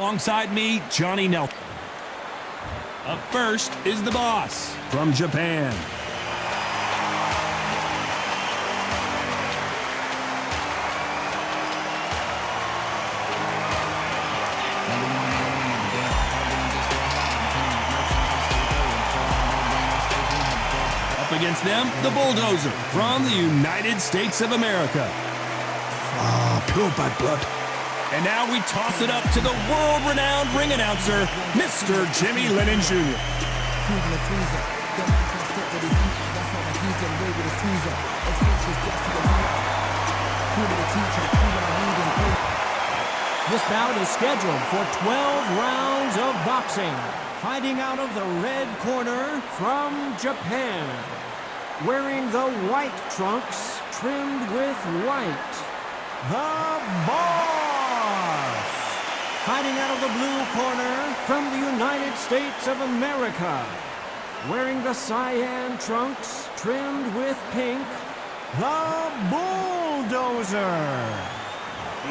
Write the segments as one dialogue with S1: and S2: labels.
S1: Alongside me, Johnny Nelson. Up first is the boss from Japan. Up against them, the Bulldozer from the United States of America.
S2: Pure bad blood.
S1: And now we toss it up to the world-renowned ring announcer, Mr. Jimmy Lennon Jr.
S3: This bout is scheduled for 12 rounds of boxing. Fighting out of the red corner from Japan. Wearing the white trunks trimmed with white. The Boss! Fighting out of the blue corner from the United States of America. Wearing the cyan trunks trimmed with pink. The Bulldozer!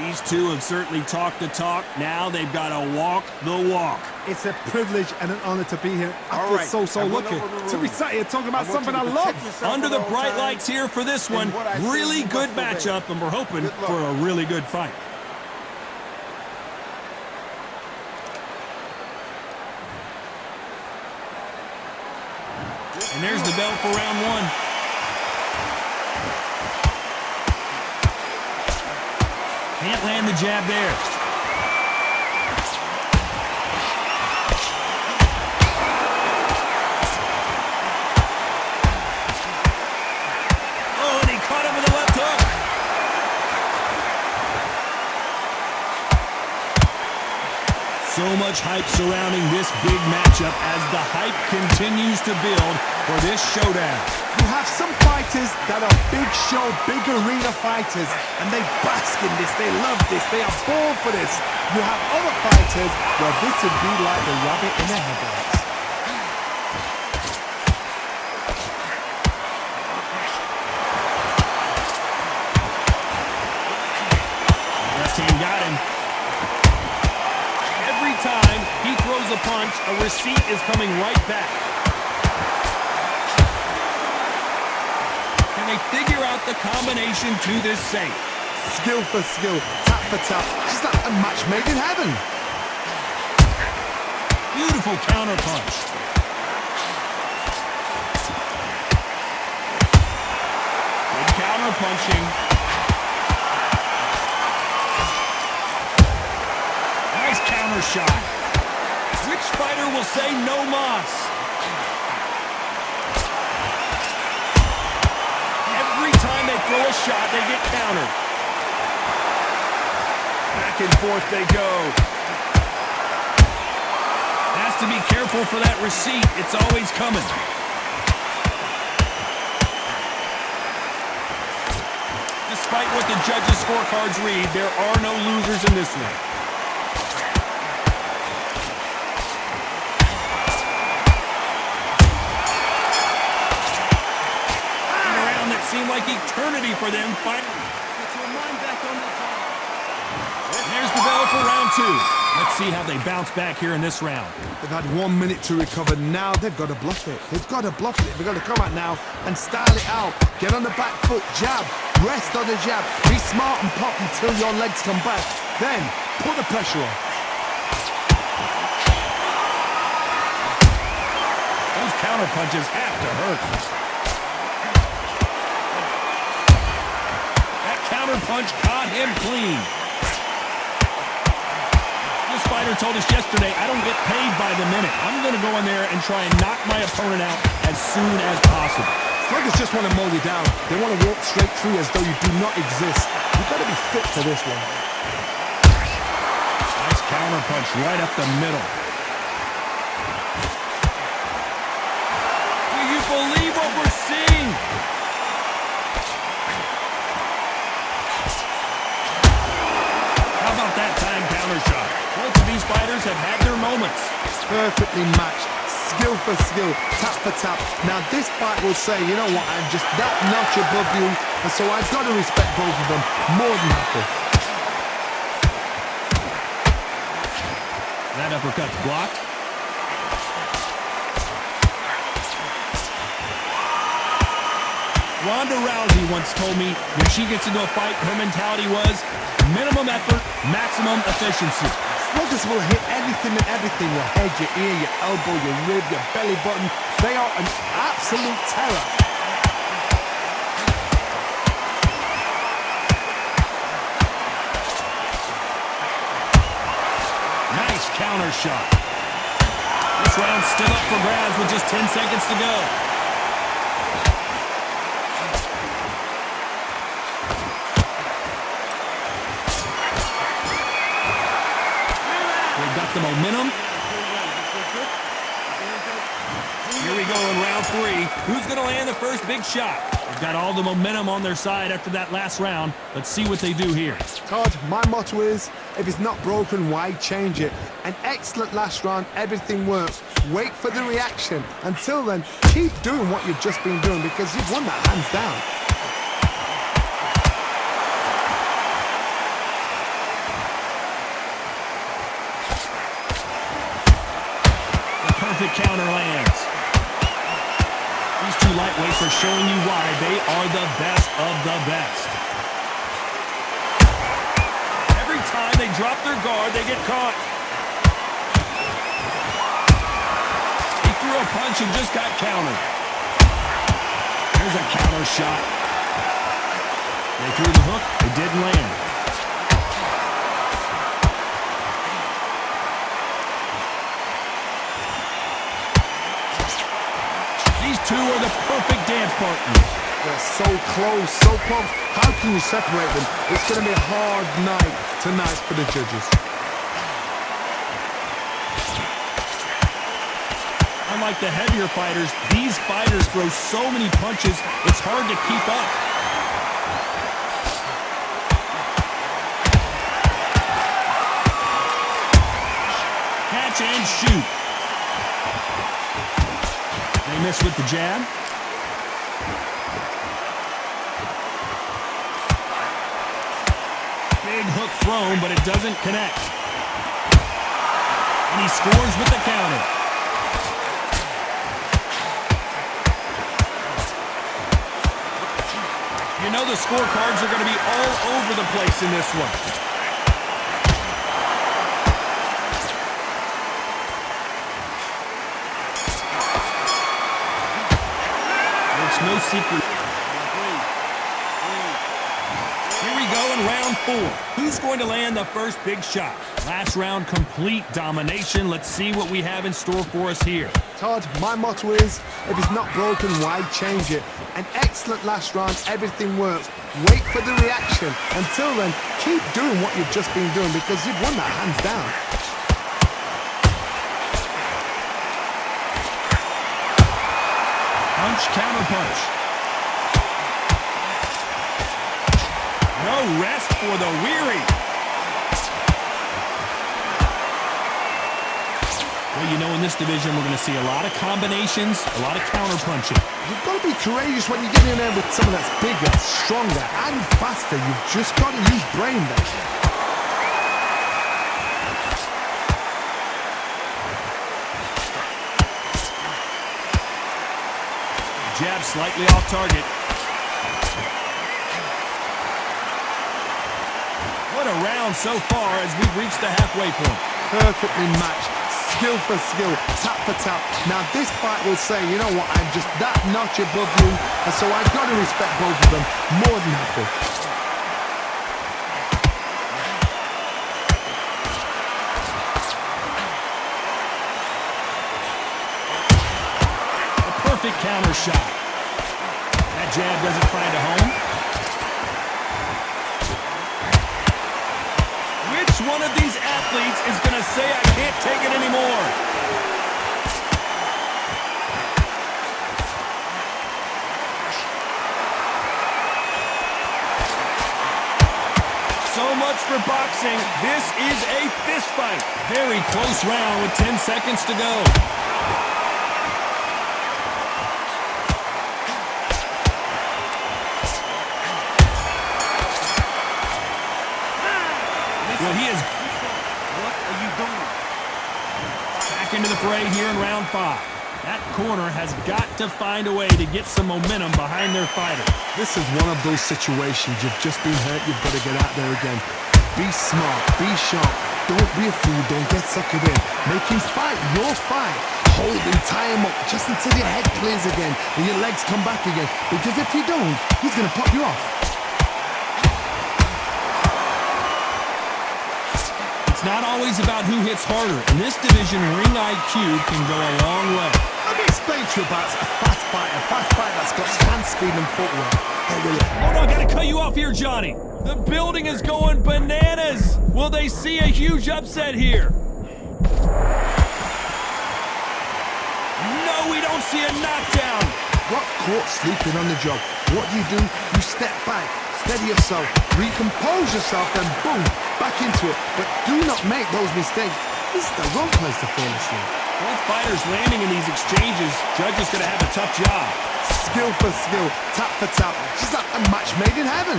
S1: These two have certainly talked the talk. Now they've got to walk the walk.
S2: It's a privilege and an honor to be here. I feel so lucky to be sat here talking about something I love.
S1: Under the bright lights here for this one. Really good matchup, and we're hoping for a really good fight. And there's the bell for round one. Can't land the jab there. Oh, and he caught him with a left hook. So much hype surrounding this big matchup as the hype continues to build for this showdown.
S2: You have some fighters that are big show, big arena fighters, and they bask in this, they love this, they are born for this. You have other fighters where this would be like the rabbit in the headlights.
S1: Left hand got him. Every time he throws a punch, a receipt is coming right back. They figure out the combination to this safe.
S2: Skill for skill, tap for tap, just like a match made in heaven.
S1: Beautiful counter punch. Good counter punching. Nice counter shot. Which fighter will say no mas? Time they throw a shot, they get countered. Back and forth they go. Has to be careful for that receipt. It's always coming. Despite what the judges' scorecards read, there are no losers in this one. Seemed like eternity for them finally. There's the bell for round two. Let's see how they bounce back here in this round.
S2: They've had 1 minute to recover. Now they've got to bluff it. They've got to bluff it. They've got to come out now and style it out. Get on the back foot, jab, rest on the jab. Be smart and pop until your legs come back. Then put the pressure on.
S1: Those counter punches have to hurt. Counter punch caught him clean. This fighter told us yesterday, I don't get paid by the minute. I'm going to go in there and try and knock my opponent out as soon as possible.
S2: Fighters just want to mow you down. They want to walk straight through as though you do not exist. You've got to be fit for this one.
S1: Nice counter punch right up the middle. Do you believe what we're seeing? How about that time counter shot? Both of these fighters have had their moments.
S2: Perfectly matched. Skill for skill, tap for tap. Now this fight will say, you know what, I'm just that notch above you, and so I've got to respect both of them more than happy.
S1: That uppercut's blocked. Ronda Rousey once told me when she gets into a fight, her mentality was minimum effort, maximum efficiency.
S2: Sluggers will hit anything and everything. Your head, your ear, your elbow, your rib, your belly button. They are an absolute terror.
S1: Nice counter shot. This round's still up for grabs with just 10 seconds to go. They've got the momentum. Here we go in round 3. Who's going to land the first big shot? They've got all the momentum on their side after that last round. Let's see what they do here.
S2: Todd, my motto is, if it's not broken, why change it? An excellent last round, everything works. Wait for the reaction. Until then, keep doing what you've just been doing because you've won that hands down.
S1: The perfect counter lands. These two lightweights are showing you why they are the best of the best. Every time they drop their guard, they get caught. He threw a punch and just got countered. There's a counter shot. They threw the hook. It didn't land. These two are the perfect dance partners.
S2: They're so close, so close. How can you separate them? It's going to be a hard night tonight for the judges.
S1: Unlike the heavier fighters, these fighters throw so many punches, it's hard to keep up. Catch and shoot. They miss with the jab. Big hook thrown, but it doesn't connect. And he scores with the counter. You know the scorecards are going to be all over the place in this one. It's no secret. Here we go in round 4. Who's going to land the first big shot? Last round, complete domination. Let's see what we have in store for us here.
S2: Todd, my motto is, if it's not broken, why change it? An excellent last round, everything works. Wait for the reaction. Until then, keep doing what you've just been doing because you've won that hands down.
S1: Punch, counter punch. No rest for the weary. Well, you know, in this division, we're going to see a lot of combinations, a lot of counter punching.
S2: You've got to be courageous when you get in there with someone that's bigger, stronger, and faster. You've just got to use brain there.
S1: Jab slightly off target. What a round so far as we've reached the halfway point.
S2: Perfectly matched. Skill for skill, tap for tap. Now this fight will say, you know what, I'm just that notch above you, and so I've got to respect both of them more than happy.
S1: A perfect counter shot. That jab doesn't find a home. Which one of these athletes is going to say, I can't take it anymore? So much for boxing. This is a fist fight. Very close round with 10 seconds to go. Well, he is.
S3: What are you doing?
S1: back into the fray here in round 5. That corner has got to find a way to get some momentum behind their fighter.
S2: This is one of those situations. You've just been hurt. You've got to get out there again. Be smart. Be sharp. Don't be a fool. Don't get suckered in. Make him fight your fight. Hold him, tie him up just until your head clears again and your legs come back again. Because if you don't, he's going to pop you off.
S1: It's not always about who hits harder. In this division, ring IQ can go a long way.
S2: Let me explain to you about a fast fighter that's got hand speed and footwork.
S1: Oh no, I gotta cut you off here, Johnny. The building is going bananas. Will they see a huge upset here? No, we don't see a knockdown.
S2: Got caught sleeping on the job. What do? You step back, steady yourself, recompose yourself, then boom, back into it. But do not make those mistakes. This is the wrong place to fall asleep.
S1: Both fighters landing in these exchanges. Judge is going to have a tough job.
S2: Skill for skill, tap for tap. Just like a match made in heaven.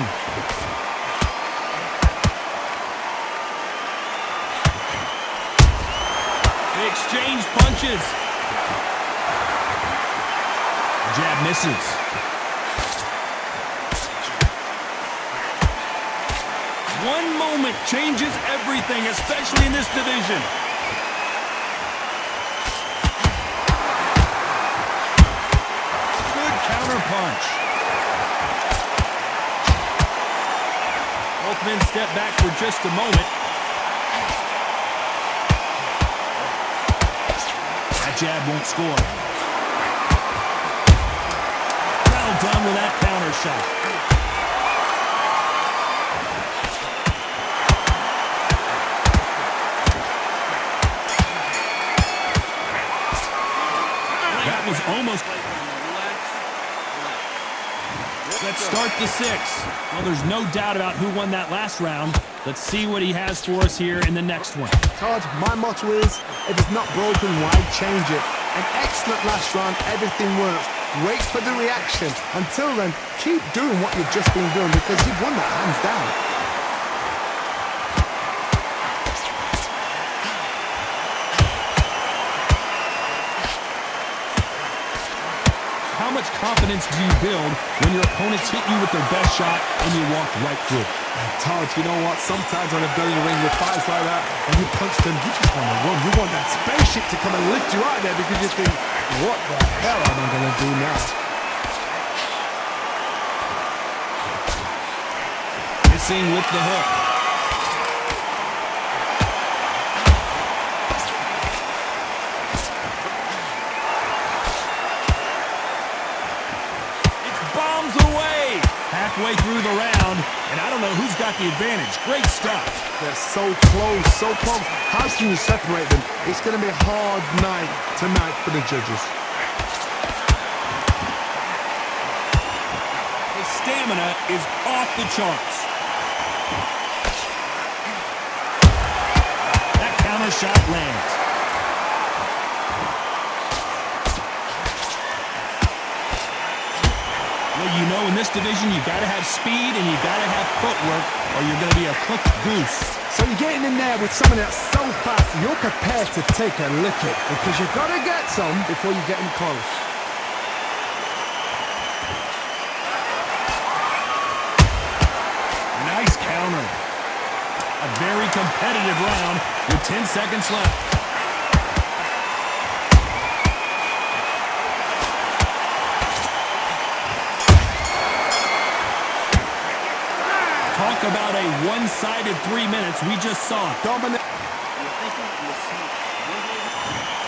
S1: They exchange punches. Jab misses. One moment changes everything, especially in this division. Good counter punch. Both men step back for just a moment. That jab won't score. Well done with that counter shot. That was almost... Let's start the 6th. Well, there's no doubt about who won that last round. Let's see what he has for us here in the next one.
S2: Todd, my motto is, if it's not broken, why change it? An excellent last round, everything works. Wait for the reaction. Until then, keep doing what you've just been doing because you've won that hands down.
S1: How much confidence do you build when your opponents hit you with their best shot and you walk right through?
S2: Todd, you know what? Sometimes when I've done in the ring with fights like that, and you punch them, you just want to run. You want that spaceship to come and lift you out of there because you think, what the hell am I going to do now?
S1: Missing with the hook. Halfway through the round, and I don't know who's got the advantage. Great stuff.
S2: They're so close, so close. How can you separate them? It's going to be a hard night tonight for the judges.
S1: The stamina is off the charts. That counter shot lands. Well, you know, in this division, you got to have speed and you got to have footwork or you're going to be a cooked goose.
S2: So you're getting in there with someone that's so fast, you're prepared to take a licking because you've got to get some before you get them close.
S1: Nice counter. A very competitive round with 10 seconds left. Talk about a one-sided 3 minutes. We just saw it.
S2: Dominant.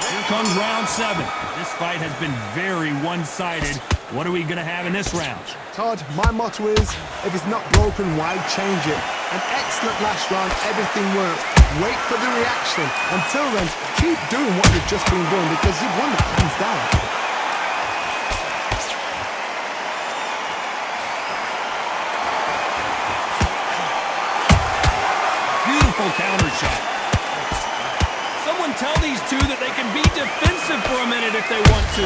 S1: Here comes round 7. This fight has been very one-sided. What are we going to have in this round?
S2: Todd, my motto is, if it's not broken, why change it? An excellent last round, everything works. Wait for the reaction. Until then, keep doing what you've just been doing because you've won the hands down.
S1: Counter shot. Someone tell these two that they can be defensive for a minute if they want to.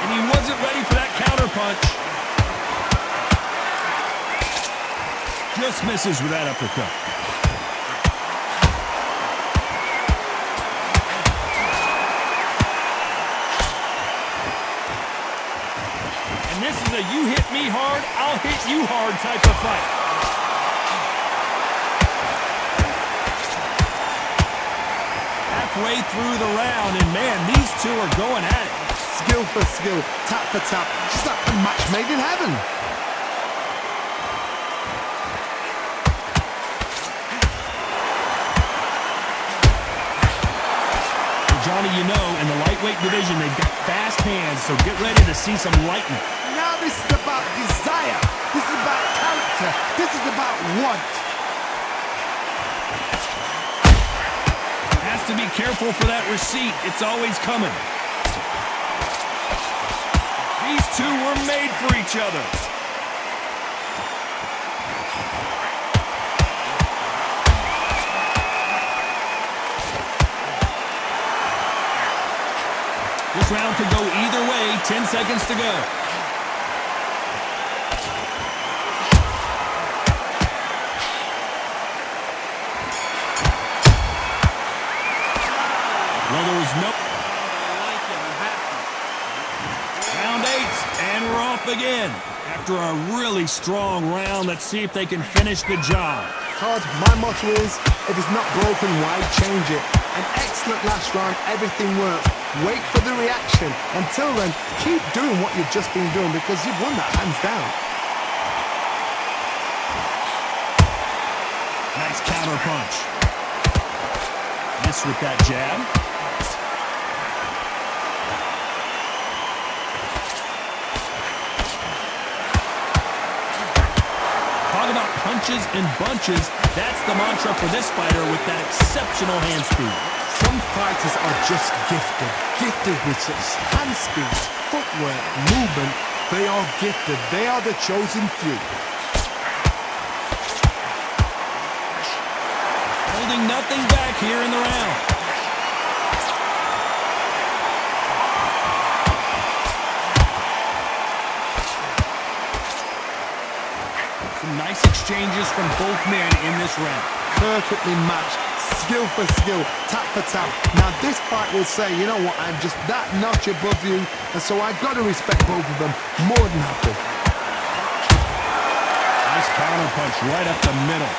S1: And he wasn't ready for that counter punch. Just misses with that uppercut. And this is a you hit me hard, I'll hit you hard type of fight. Halfway through the round, and man, these two are going at it.
S2: Skill for skill, tap for tap, just like a match made in heaven.
S1: Johnny, you know, in the lightweight division, they've got fast hands, so get ready to see some lightning.
S2: Now this is about desire. This is about character. This is about want.
S1: Has to be careful for that receipt. It's always coming. These two were made for each other. This round could go either way. 10 seconds to go. Well, there was no... Round 8, and we're off again. After a really strong round, let's see if they can finish the job.
S2: Todd, my motto is, if it's not broken, why change it? An excellent last round, everything works. Wait for the reaction. Until then, keep doing what you've just been doing because you've won that hands down.
S1: Nice counter punch. Miss with that jab. Talk about punches and bunches. That's the mantra for this fighter with that exceptional hand speed.
S2: Some fighters are just gifted with such hand speed, footwork, movement. They are gifted. They are the chosen few.
S1: Holding nothing back here in the round. Some nice exchanges from both men in this round.
S2: Perfectly matched. Skill for skill, tap for tap. Now this fight will say, you know what, I'm just that notch above you, and so I've got to respect both of them more than happy.
S1: Nice counter punch right up the middle.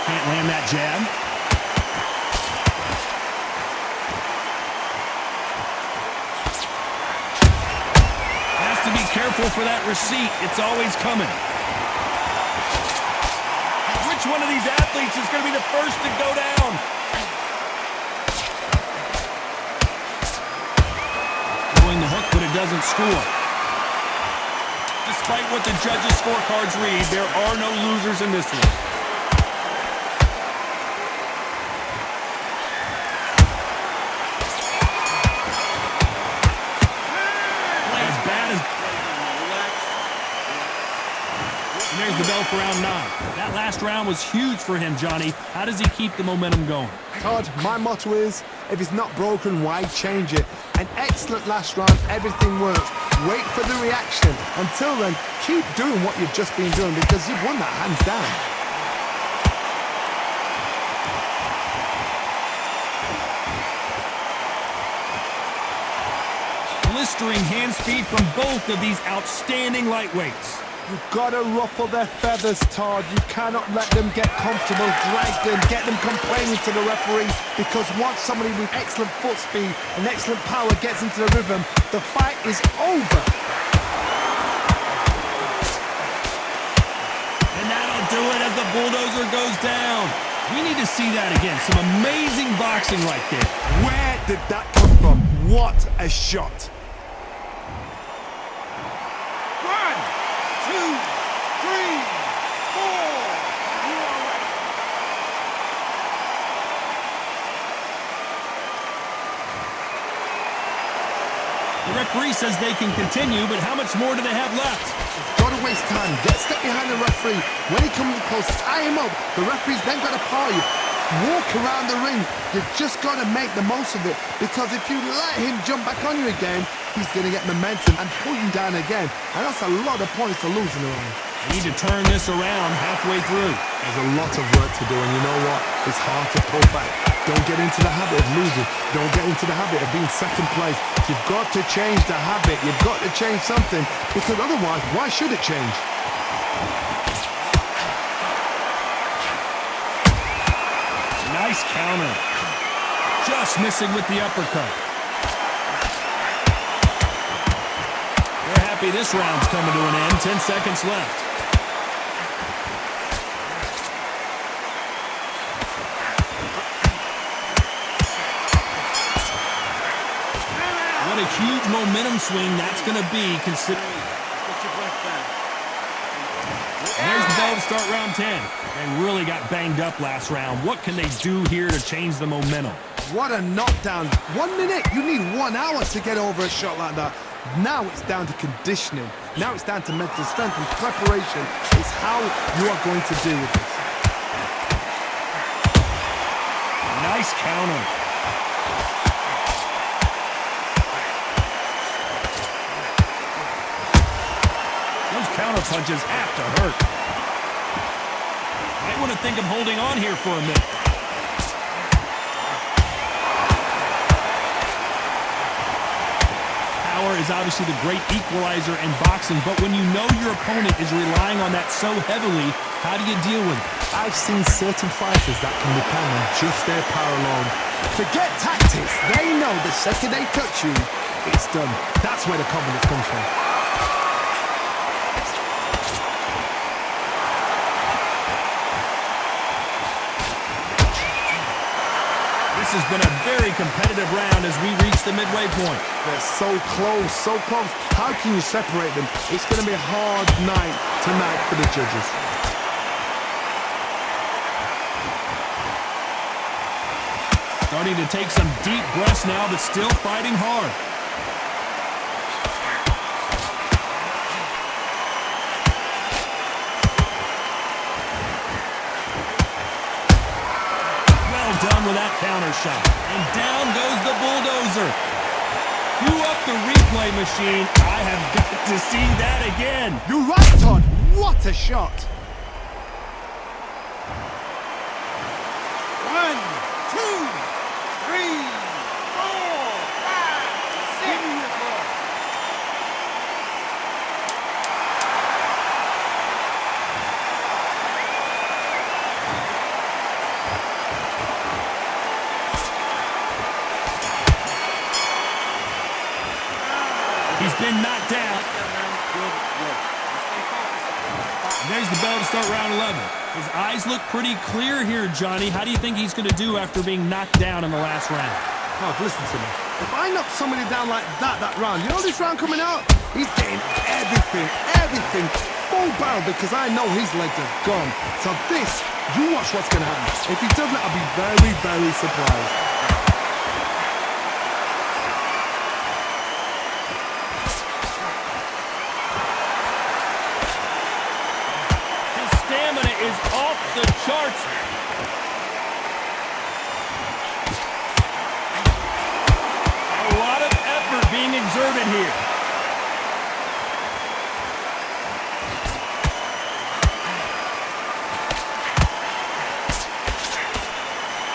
S1: Can't land that jab. Has to be careful for that receipt. It's always coming. Which one of these athletes is going to be the first to go down? Throwing the hook, but it doesn't score. Despite what the judges' scorecards read, there are no losers in this one. As bad as... And there's the bell for round 9. That last round was huge for him, Johnny. How does he keep the momentum going?
S2: Todd, my motto is, if it's not broken, why change it? An excellent last round, everything works. Wait for the reaction. Until then, keep doing what you've just been doing because you've won that hands down.
S1: Blistering hand speed from both of these outstanding lightweights.
S2: You've got to ruffle their feathers, Todd. You cannot let them get comfortable, drag them, get them complaining to the referee, because once somebody with excellent foot speed and excellent power gets into the rhythm, the fight is over.
S1: And that'll do it as the bulldozer goes down. We need to see that again. Some amazing boxing right there.
S2: Where did that come from? What a shot.
S1: The referee says they can continue, but how much more do they have left?
S2: Don't waste time. Get step behind the referee. When he comes close, tie him up. The referee's then got to paw you. Walk around the ring. You've just got to make the most of it, because if you let him jump back on you again, he's going to get momentum and pull you down again. And that's a lot of points to lose in the round.
S1: They need to turn this around halfway through.
S2: There's a lot of work to do, and you know what? It's hard to pull back. Don't get into the habit of losing. Don't get into the habit of being second place. You've got to change the habit. You've got to change something, because otherwise, why should it change?
S1: Nice counter. Just missing with the uppercut. They're happy this round's coming to an end. 10 seconds left. What a huge momentum swing that's going to be, considering. There's the bell to start round 10. They really got banged up last round. What can they do here to change the momentum?
S2: What a knockdown. 1 minute. You need 1 hour to get over a shot like that. Now it's down to conditioning. Now it's down to mental strength and preparation. It's how you are going to deal with this.
S1: Nice counter. Those counter punches have to hurt. Might want to think of holding on here for a minute. Power is obviously the great equalizer in boxing, but when you know your opponent is relying on that so heavily, how do you deal with it?
S2: I've seen certain fighters that can depend on just their power alone. Forget tactics. They know the second they touch you, it's done. That's where the confidence comes from.
S1: This has been a very competitive round as we reach the midway point.
S2: They're so close, so close. How can you separate them? It's going to be a hard night tonight for the judges.
S1: Starting to take some deep breaths now, but still fighting hard. Done with that counter shot. And down goes the bulldozer. Cue up the replay machine. I have got to see that again.
S2: You're right, Todd. What a shot.
S4: 1, 2, 3, 4, 5, 6.
S1: He's been knocked down. There's the bell to start round 11. His eyes look pretty clear here, Johnny. How do you think he's going to do after being knocked down in the last round?
S2: Oh, listen to me. If I knock somebody down like that round, you know this round coming out? He's getting everything, full barrel, because I know his legs are gone. So this, you watch what's going to happen. If he doesn't, I'll be very, very surprised.
S1: Is off the charts. A lot of effort being exerted here.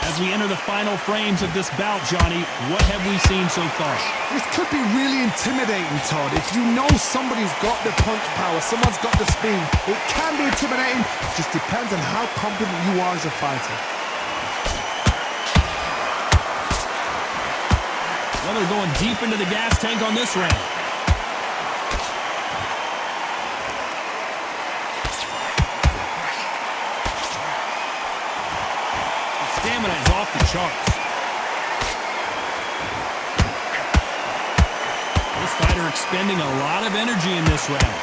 S1: As we enter the final frames of this bout, Johnny, what have we seen so far?
S2: This could be really intimidating, Todd. If you know somebody's got the punch power, someone's got the speed, it can be intimidating. It just depends on how confident you are as a fighter.
S1: Well, they're going deep into the gas tank on this round. Stamina is off the charts. This fighter expending a lot of energy in this round.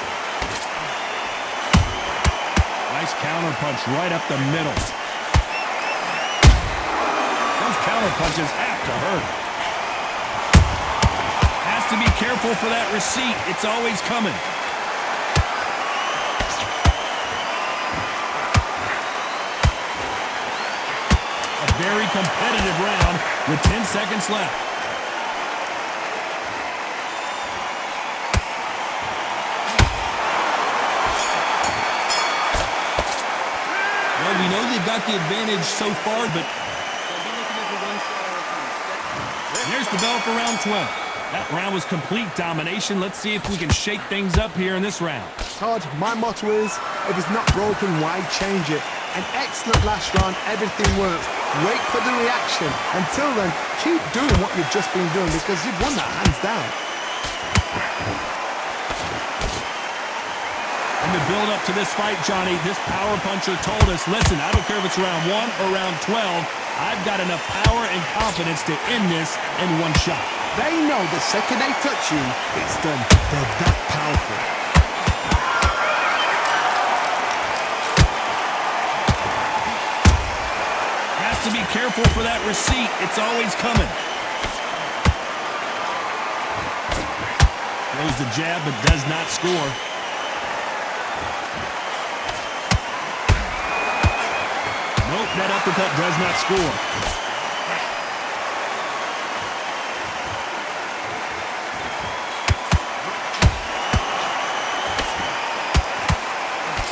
S1: Nice counter punch right up the middle. Those counter punches have to hurt. Has to be careful for that receipt. It's always coming. Very competitive round with 10 seconds left. Well, we know they've got the advantage so far, but there's the bell for round 12. That round was complete domination. Let's see if we can shake things up here in this round.
S2: Todd, my motto is, if it's not broken, why change it? An excellent last round, everything works. Wait for the reaction. Until then, keep doing what you've just been doing because you've won that hands down.
S1: In the build-up to this fight, Johnny, this power puncher told us, listen, I don't care if it's round 1 or round 12, I've got enough power and confidence to end this in one shot.
S2: They know the second they touch you, it's done. They're that powerful.
S1: Has to be careful for that receipt. It's always coming. Throws the jab, but does not score. Nope, that uppercut does not score.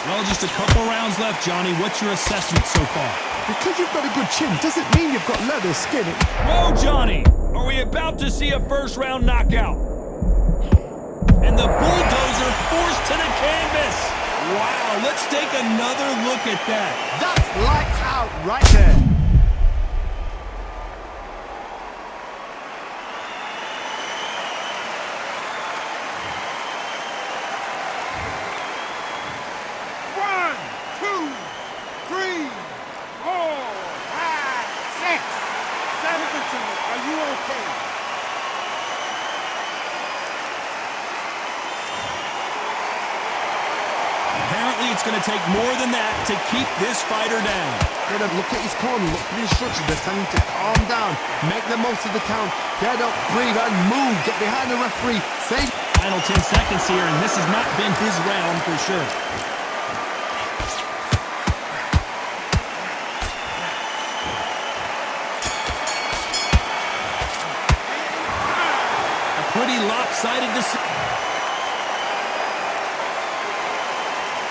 S1: Well, just a couple rounds left, Johnny. What's your assessment so far?
S2: Because you've got a good chin doesn't mean you've got leather skin.
S1: Whoa, Johnny! Are we about to see a first-round knockout? And the bulldozer forced to the canvas. Wow, let's take another look at that.
S2: That's lights out right there.
S4: One, two, three, 4, 5, 6, 7. Are you okay?
S1: Apparently, it's going to take more than that to keep this fighter down.
S2: Get up, look at his corner, look at the instructions. They're telling him to calm down, make the most of the count, get up, breathe, and move. Get behind the referee. Save.
S1: Final 10 seconds here, and this has not been his round for sure. A pretty lopsided decision.